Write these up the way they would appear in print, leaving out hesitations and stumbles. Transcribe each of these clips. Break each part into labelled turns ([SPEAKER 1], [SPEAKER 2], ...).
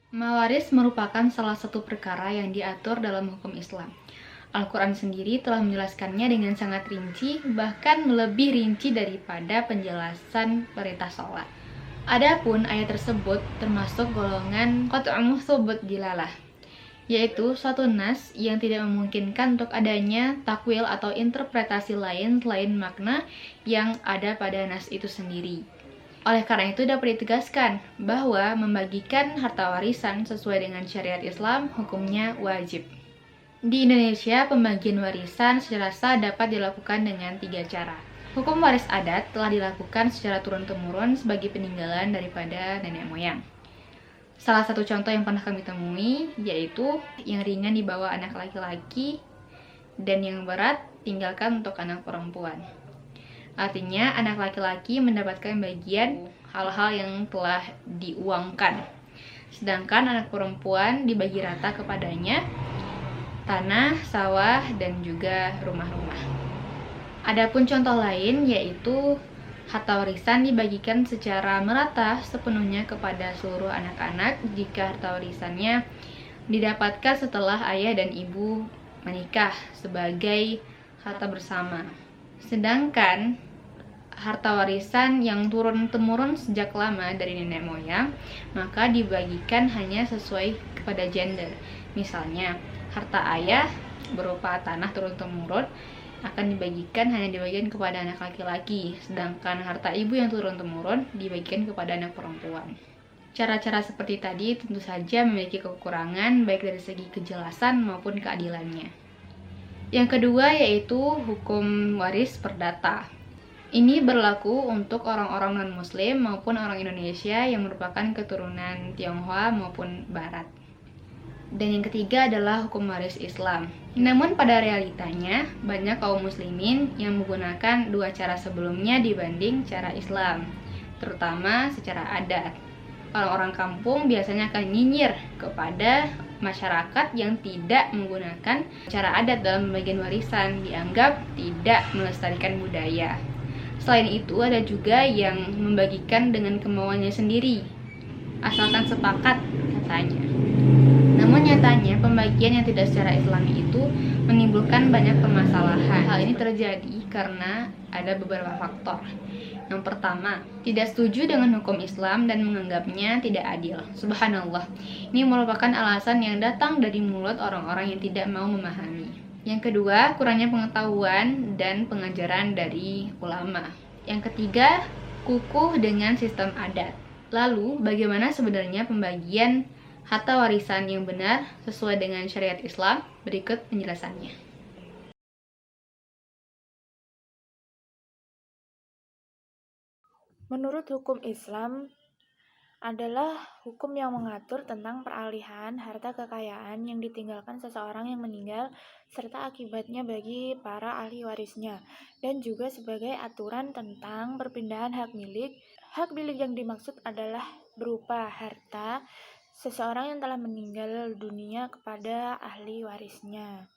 [SPEAKER 1] Mawaris merupakan salah satu perkara yang diatur dalam hukum Islam. Al-Quran sendiri telah menjelaskannya dengan sangat rinci, bahkan lebih rinci daripada penjelasan perintah sholat. Adapun ayat tersebut termasuk golongan qat'u thubut dilalah, yaitu suatu nas yang tidak memungkinkan untuk adanya takwil atau interpretasi lain selain makna yang ada pada nas itu sendiri. Oleh karena itu dapat ditegaskan bahwa membagikan harta warisan sesuai dengan syariat Islam hukumnya wajib. Di Indonesia, pembagian warisan secara sah dapat dilakukan dengan 3 cara. Hukum waris adat telah dilakukan secara turun-temurun sebagai peninggalan daripada nenek moyang. Salah satu contoh yang pernah kami temui yaitu yang ringan dibawa anak laki-laki dan yang berat tinggalkan untuk anak perempuan. Artinya anak laki-laki mendapatkan bagian hal-hal yang telah diuangkan, sedangkan anak perempuan dibagi rata kepadanya tanah, sawah, dan juga rumah-rumah. Adapun contoh lain yaitu harta warisan dibagikan secara merata sepenuhnya kepada seluruh anak-anak jika harta warisannya didapatkan setelah ayah dan ibu menikah sebagai harta bersama. Sedangkan harta warisan yang turun-temurun sejak lama dari nenek moyang, maka dibagikan hanya sesuai kepada gender. Misalnya, harta ayah berupa tanah turun-temurun akan hanya dibagikan kepada anak laki-laki, sedangkan harta ibu yang turun-temurun dibagikan kepada anak perempuan. Cara-cara seperti tadi tentu saja memiliki kekurangan baik dari segi kejelasan maupun keadilannya. Yang kedua yaitu hukum waris perdata. Ini berlaku untuk orang-orang non-muslim maupun orang Indonesia yang merupakan keturunan Tionghoa maupun Barat. Dan yang ketiga adalah hukum waris Islam. Namun pada realitanya, banyak kaum muslimin yang menggunakan dua cara sebelumnya dibanding cara Islam, terutama secara adat. Orang-orang kampung biasanya akan nyinyir kepada masyarakat yang tidak menggunakan cara adat dalam pembagian warisan, dianggap tidak melestarikan budaya. Selain itu, ada juga yang membagikan dengan kemauannya sendiri, asalkan sepakat katanya. Namun nyatanya, pembagian yang tidak secara Islami itu menimbulkan banyak permasalahan. Hal ini terjadi karena ada beberapa faktor. Yang pertama, tidak setuju dengan hukum Islam dan menganggapnya tidak adil. Subhanallah, ini merupakan alasan yang datang dari mulut orang-orang yang tidak mau memahami. Yang kedua, kurangnya pengetahuan dan pengajaran dari ulama. Yang ketiga, kukuh dengan sistem adat. Lalu, bagaimana sebenarnya pembagian harta warisan yang benar sesuai dengan syariat Islam? Berikut penjelasannya.
[SPEAKER 2] Menurut hukum Islam adalah hukum yang mengatur tentang peralihan harta kekayaan yang ditinggalkan seseorang yang meninggal serta akibatnya bagi para ahli warisnya, dan juga sebagai aturan tentang perpindahan hak milik. Hak milik yang dimaksud adalah berupa harta seseorang yang telah meninggal dunia kepada ahli warisnya.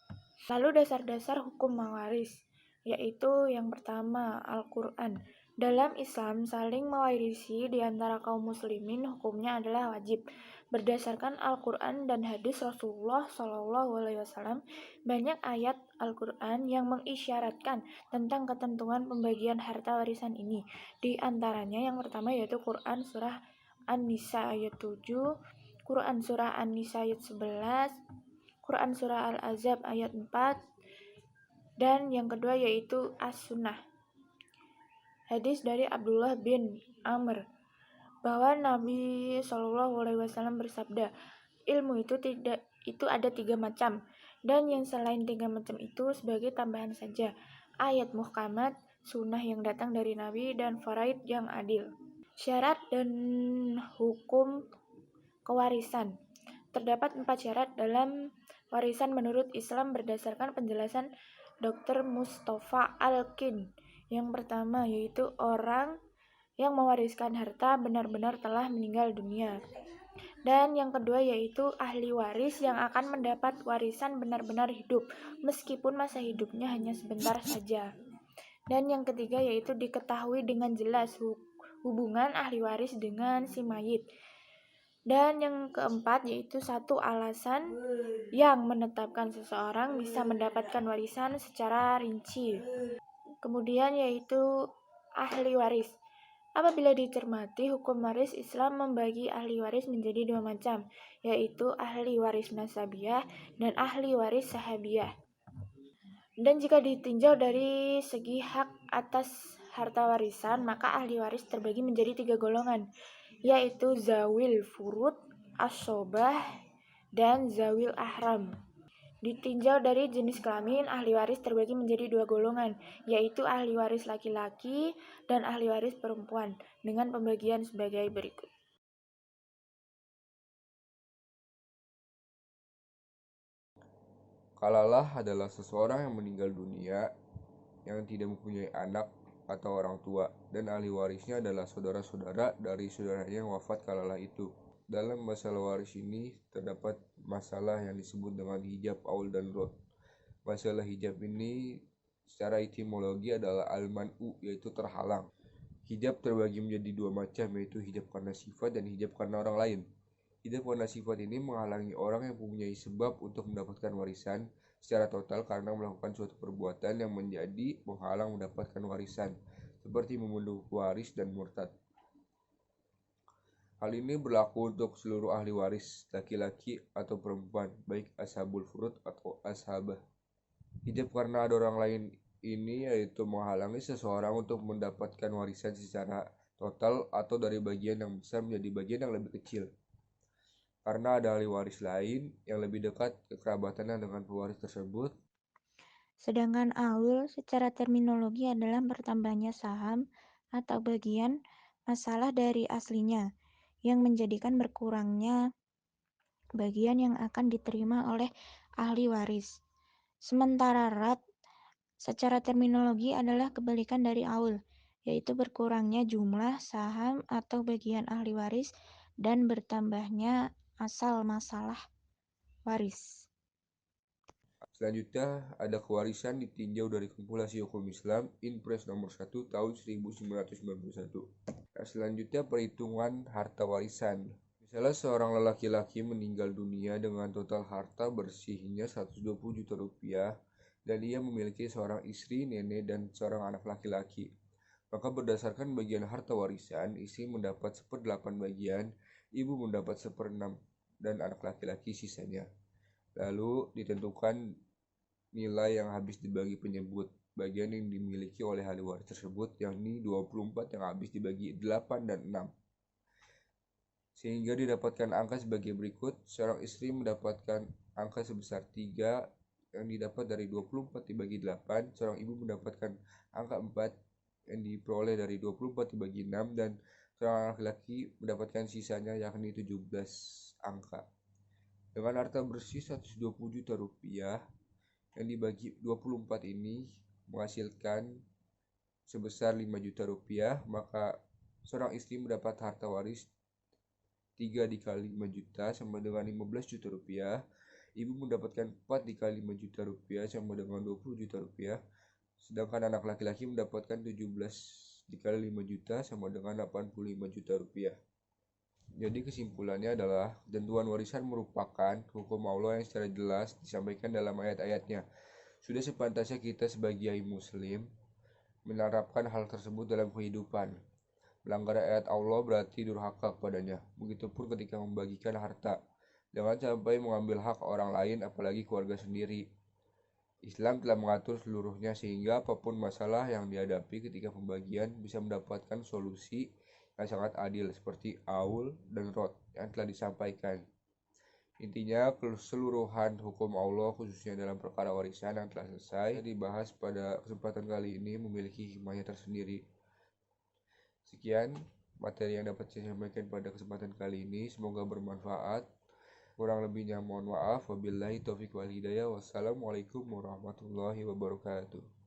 [SPEAKER 2] Lalu dasar-dasar hukum mewaris, yaitu yang pertama Al-Quran. Dalam Islam, saling mewarisi di antara kaum muslimin hukumnya adalah wajib. Berdasarkan Al-Quran dan hadis Rasulullah SAW, banyak ayat Al-Quran yang mengisyaratkan tentang ketentuan pembagian harta warisan ini. Di antaranya yang pertama yaitu Quran Surah An-Nisa ayat 7, Quran Surah An-Nisa ayat 11, Quran Surah Al-Ahzab ayat 4, dan yang kedua yaitu As-Sunnah. Hadis dari Abdullah bin Amr bahwa Nabi SAW bersabda, ilmu itu ada 3 macam, dan yang selain 3 macam itu sebagai tambahan saja, ayat muhkamat, sunnah yang datang dari Nabi, dan faraid yang adil. Syarat dan hukum kewarisan. Terdapat 4 syarat dalam warisan menurut Islam berdasarkan penjelasan Dr. Mustafa Al-Kin. Yang pertama yaitu orang yang mewariskan harta benar-benar telah meninggal dunia. Dan yang kedua yaitu ahli waris yang akan mendapat warisan benar-benar hidup, meskipun masa hidupnya hanya sebentar saja. Dan yang ketiga yaitu diketahui dengan jelas hubungan ahli waris dengan si mayit. Dan yang keempat yaitu satu alasan yang menetapkan seseorang bisa mendapatkan warisan secara rinci. Kemudian yaitu ahli waris. Apabila dicermati, hukum waris Islam membagi ahli waris menjadi dua macam, yaitu ahli waris nasabiyah dan ahli waris sahabiyah. Dan jika ditinjau dari segi hak atas harta warisan, maka ahli waris terbagi menjadi tiga golongan, yaitu zawil furud, asobah, dan zawil ahram. Ditinjau dari jenis kelamin, ahli waris terbagi menjadi dua golongan, yaitu ahli waris laki-laki dan ahli waris perempuan, dengan pembagian sebagai berikut.
[SPEAKER 3] Kalalah adalah seseorang yang meninggal dunia yang tidak mempunyai anak atau orang tua, dan ahli warisnya adalah saudara-saudara dari saudaranya yang wafat kalalah itu. Dalam masalah waris ini terdapat masalah yang disebut dengan hijab aul dan rod. Masalah hijab ini secara etimologi adalah al-man'u, yaitu terhalang. Hijab terbagi menjadi dua macam, yaitu hijab karena sifat dan hijab karena orang lain. Hijab karena sifat ini menghalangi orang yang mempunyai sebab untuk mendapatkan warisan secara total karena melakukan suatu perbuatan yang menjadi penghalang mendapatkan warisan, seperti membunuh waris dan murtad. Hal ini berlaku untuk seluruh ahli waris, laki-laki atau perempuan, baik ashabul furud atau ashabah. Hijab karena ada orang lain ini yaitu menghalangi seseorang untuk mendapatkan warisan secara total atau dari bagian yang besar menjadi bagian yang lebih kecil, karena ada ahli waris lain yang lebih dekat kekerabatannya dengan pewaris tersebut.
[SPEAKER 4] Sedangkan aul secara terminologi adalah bertambahnya saham atau bagian masalah dari aslinya, yang menjadikan berkurangnya bagian yang akan diterima oleh ahli waris. Sementara rad secara terminologi adalah kebalikan dari aul, yaitu berkurangnya jumlah saham atau bagian ahli waris dan bertambahnya asal masalah waris.
[SPEAKER 3] Selanjutnya ada kewarisan ditinjau dari kompilasi hukum Islam Inpres nomor 1 tahun 1991. Selanjutnya perhitungan harta warisan. Misalnya seorang laki-laki meninggal dunia dengan total harta bersihnya 120 juta rupiah dan ia memiliki seorang istri, nenek, dan seorang anak laki-laki. Maka berdasarkan bagian harta warisan, istri mendapat 1/8 bagian, ibu mendapat 1/6, dan anak laki-laki sisanya. Lalu ditentukan nilai yang habis dibagi penyebut bagian yang dimiliki oleh ahli waris tersebut, yakni 24 yang habis dibagi 8 dan 6. Sehingga didapatkan angka sebagai berikut. Seorang istri mendapatkan angka sebesar 3 yang didapat dari 24 dibagi 8. Seorang ibu mendapatkan angka 4 yang diperoleh dari 24 dibagi 6. Dan seorang laki-laki mendapatkan sisanya yakni 17 angka. Dengan harta bersih 120 juta rupiah yang dibagi 24 ini menghasilkan sebesar 5 juta rupiah, maka seorang istri mendapat harta waris 3 dikali 5 juta sama dengan 15 juta rupiah. Ibu mendapatkan 4 dikali 5 juta rupiah sama dengan 20 juta rupiah. Sedangkan anak laki-laki mendapatkan 17 dikali 5 juta sama dengan 85 juta rupiah. Jadi kesimpulannya adalah ketentuan warisan merupakan hukum Allah yang secara jelas disampaikan dalam ayat-ayatnya. Sudah sepantasnya kita sebagai muslim menerapkan hal tersebut dalam kehidupan. Melanggar ayat Allah berarti durhaka kepadanya. Begitupun ketika membagikan harta. Jangan sampai mengambil hak orang lain, apalagi keluarga sendiri. Islam telah mengatur seluruhnya sehingga apapun masalah yang dihadapi ketika pembagian bisa mendapatkan solusi yang sangat adil seperti aul dan rod yang telah disampaikan. Intinya keseluruhan hukum Allah khususnya dalam perkara warisan yang telah selesai dibahas pada kesempatan kali ini memiliki hikmahnya tersendiri. Sekian materi yang dapat saya sampaikan pada kesempatan kali ini, semoga bermanfaat. Kurang lebihnya mohon maaf. Wabillahi taufiq wal hidayah. Wassalamualaikum warahmatullahi wabarakatuh.